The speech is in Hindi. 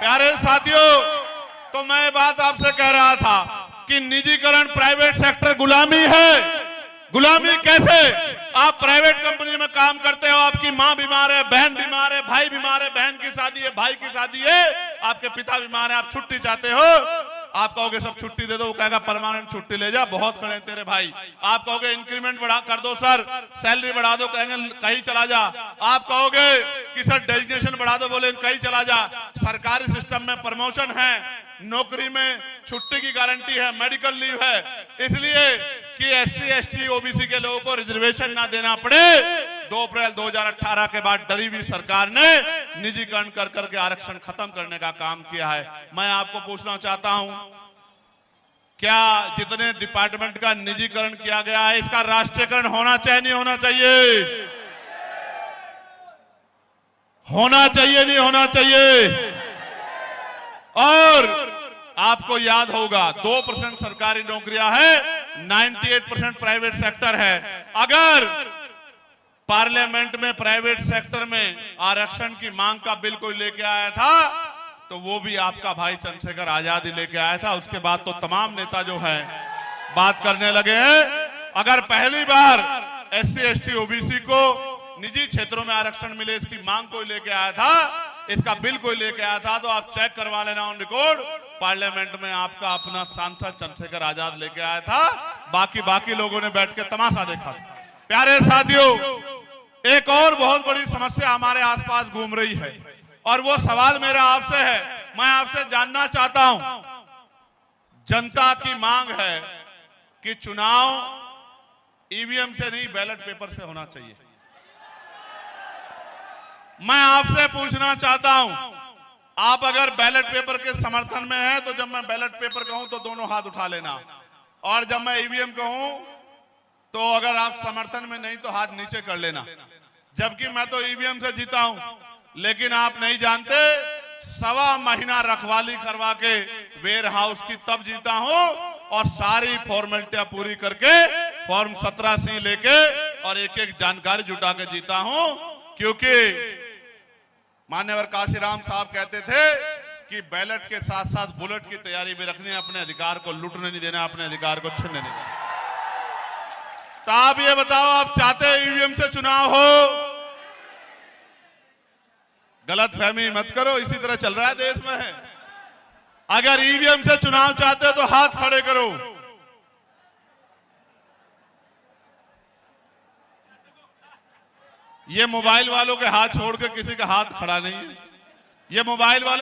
प्यारे साथियों, तो मैं बात आपसे कह रहा था कि निजीकरण, प्राइवेट सेक्टर गुलामी है। गुलामी कैसे? आप प्राइवेट कंपनी में काम करते हो, आपकी माँ बीमार है, बहन बीमार है, भाई बीमार है, बहन की शादी है, भाई की शादी है, आपके पिता बीमार है, आप छुट्टी चाहते हो, आप कहोगे सब छुट्टी दे दो, वो कहेगा परमानेंट छुट्टी ले जा, बहुत खड़े हैं तेरे भाई। आप कहोगे इंक्रीमेंट बढ़ा कर दो सर, सैलरी बढ़ा दो, कहेंगे कहीं चला जा। आप कहोगे कि सर डेजिग्नेशन बढ़ा दो, बोले कहीं चला जा। सरकारी सिस्टम में प्रमोशन है, नौकरी में छुट्टी की गारंटी है, मेडिकल लीव है, इसलिए कि SC ST OBC के लोगों को रिजर्वेशन ना देना पड़े। 2 अप्रैल 2018 के बाद डरी हुई सरकार ने निजीकरण कर करके आरक्षण खत्म करने का काम किया है। मैं आपको पूछना चाहता हूं, क्या जितने डिपार्टमेंट का निजीकरण किया गया है, इसका राष्ट्रीयकरण होना चाहिए नहीं होना चाहिए? होना चाहिए नहीं होना चाहिए? और आपको याद होगा 2% सरकारी नौकरियां हैं, 98% प्राइवेट सेक्टर है। अगर पार्लियामेंट में प्राइवेट सेक्टर में आरक्षण की मांग का बिल कोई लेके आया था तो वो भी आपका भाई चंद्रशेखर आजाद ही लेके आया था। उसके बाद तो तमाम नेता जो हैं बात करने लगे हैं। अगर पहली बार SC ST OBC को निजी क्षेत्रों में आरक्षण मिले, इसकी मांग कोई लेके आया था, इसका बिल कोई लेके आया था, तो आप चेक करवा लेना ऑन रिकॉर्ड, पार्लियामेंट में आपका अपना सांसद चंद्रशेखर आजाद लेके आया था। बाकी लोगों ने बैठ के तमाशा देखा। प्यारे साथियों, एक और बहुत बड़ी समस्या हमारे आसपास घूम रही है और वो सवाल मेरा आपसे है। मैं आपसे जानना चाहता हूं, जनता की मांग है कि चुनाव EVM से नहीं, बैलेट पेपर से होना चाहिए। मैं आपसे पूछना चाहता हूं, आप अगर बैलेट पेपर के समर्थन में हैं तो जब मैं बैलेट पेपर कहूं तो दोनों हाथ उठा लेना, और जब मैं EVM कहूं तो अगर आप समर्थन में नहीं तो हाथ नीचे कर लेना। जबकि मैं तो EVM से जीता हूं, लेकिन आप नहीं जानते, 1.25 महीना रखवाली करवा के वेयर हाउस की तब जीता हूं और सारी फॉर्मेलिटियां पूरी करके फॉर्म 17C लेके और एक जानकारी जुटा के जीता हूं। क्योंकि मान्यवर काशीराम साहब कहते थे कि बैलेट के साथ साथ बुलेट की तैयारी भी रखनी है, अपने अधिकार को लूटने नहीं देना, अपने अधिकार को छीनने नहीं देना। तो आप ये बताओ, आप चाहते हैं EVM से चुनाव हो? गलत फहमी मत करो, इसी तरह चल रहा है देश में। अगर EVM से चुनाव चाहते हो तो हाथ खड़े करो। ये मोबाइल वालों के हाथ छोड़ के किसी का हाथ खड़ा नहीं है। ये मोबाइल वाले